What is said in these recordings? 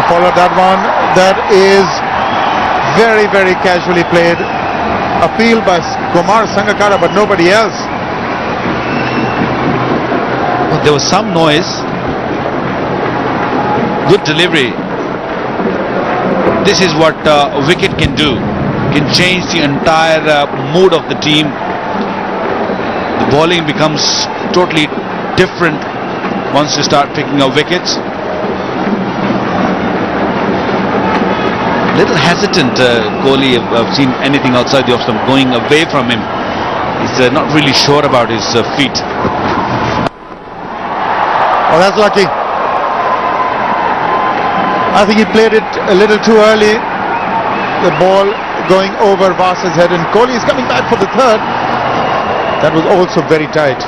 followed that one. That is very, very casually played. Appeal by Kumar Sangakkara, but nobody else. There was some noise. Good delivery. This is what a wicket can do. Can change the entire mood of the team. The bowling becomes totally different once you start picking up wickets. Little hesitant, Kohli. I've seen anything outside the off stump going away from him. He's not really sure about his feet. Oh, that's lucky. I think he played it a little too early. The ball going over Vasa's head, and Kohli is coming back for the third. That was also very tight.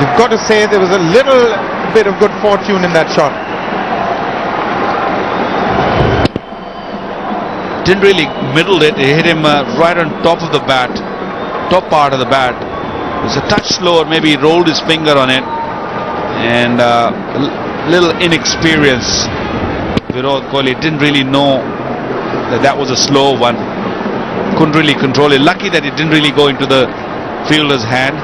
You've got to say there was a little bit of good fortune in that shot. Didn't really middle it. It hit him right on top of the bat, top part of the bat. It was a touch slower. Maybe he rolled his finger on it, and a little inexperience. Virat Kohli didn't really know that that was a slow one. Couldn't really control it. Lucky that it didn't really go into the fielder's hand.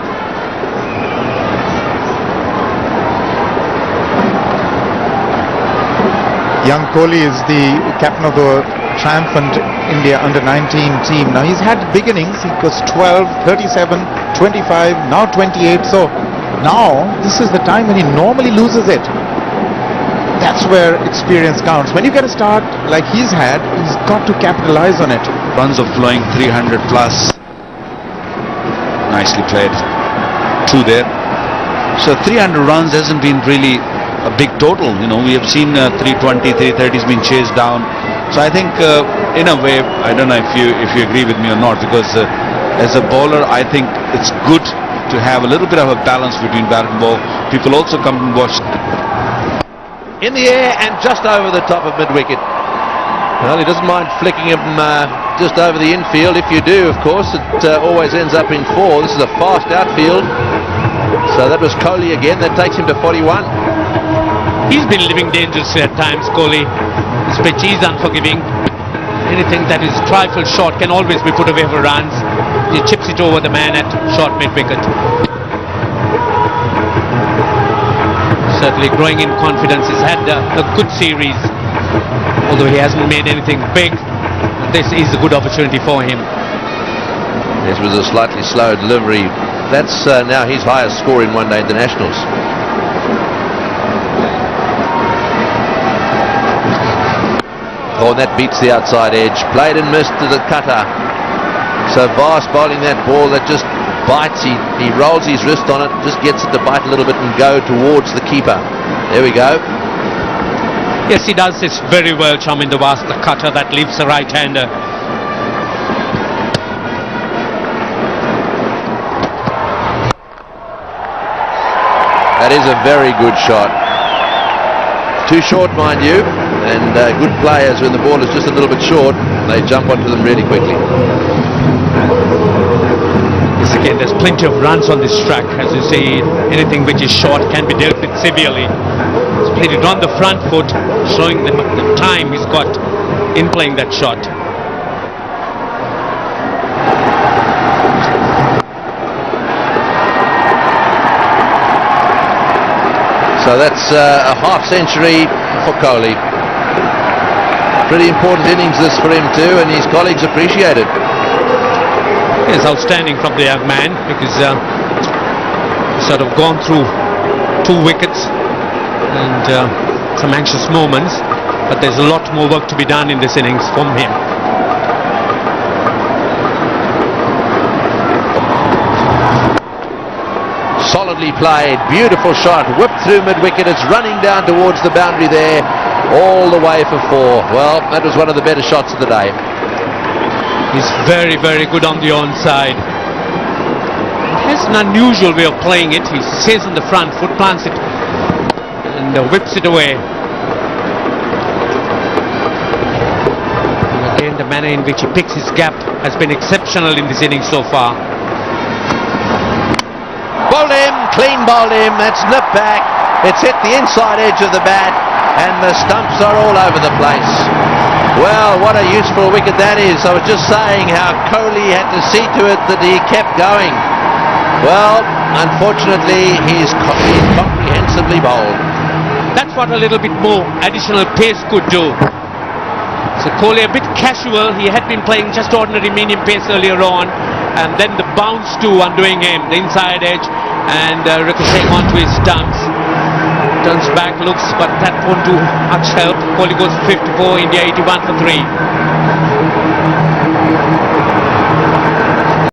Young Kohli is the captain of the triumphant India under-19 team. Now he's had big innings. He was 12, 37, 25, now 28. So now this is the time when he normally loses it. That's where experience counts. When you get a start like he's had, he's got to capitalize on it. Runs are flowing 300 plus. Nicely played. Two there. So 300 runs hasn't been really a big total. You know, we have seen 320, 330 has been chased down. So I think in a way, I don't know if you agree with me or not, because as a bowler, I think it's good to have a little bit of a balance between bat and ball. People also come and watch. In the air and just over the top of mid-wicket. Well, he doesn't mind flicking him just over the infield. If you do, of course, it always ends up in 4. This is a fast outfield. So that was Kohli again. That takes him to 41. He's been living dangerously at times, Kohli. His pitch is unforgiving. Anything that is trifle short can always be put away for runs. He chips it over the man at short mid-wicket. Certainly growing in confidence. He's had a good series, although he hasn't made anything big. This is a good opportunity for him. This was a slightly slow delivery. That's now his highest score in one-day internationals. Oh, and that beats the outside edge. Played and missed to the cutter. So Vas bowling that ball that just bites. He rolls his wrist on it, just gets it to bite a little bit and go towards the keeper. There we go. Yes, he does this very well, Chaminda Vas, the cutter that leaves the right-hander. That is a very good shot. Too short, mind you, and good players when the ball is just a little bit short, they jump onto them really quickly. Yes, again, there's plenty of runs on this track. As you say, anything which is short can be dealt with severely. He's played it on the front foot, showing the time he's got in playing that shot. So that's a half century for Kohli. Pretty important innings this for him too, and his colleagues appreciate it. It's outstanding from the young man, because sort of gone through 2 wickets and some anxious moments, but there's a lot more work to be done in this innings from him. Solidly played, beautiful shot, whipped through mid-wicket. It's running down towards the boundary there, all the way for 4. Well, that was one of the better shots of the day. He's very, very good on the onside. He has an unusual way of playing it. He stays on the front foot, plants it, and whips it away. And again, the manner in which he picks his gap has been exceptional in this innings so far. Bowled him, clean bowled him. That's nipped back. It's hit the inside edge of the bat. and the stumps are all over the place. Well, what a useful wicket that is. I was just saying how Kohli had to see to it that he kept going. Well, unfortunately, he's comprehensively bowled. That's what a little bit more additional pace could do. So Kohli a bit casual. He had been playing just ordinary medium pace earlier on, and then the bounce too undoing him, the inside edge, and ricocheting onto his stumps. Turns back, looks, but that won't do much help. Kohli goes for 54, India 81 for 3.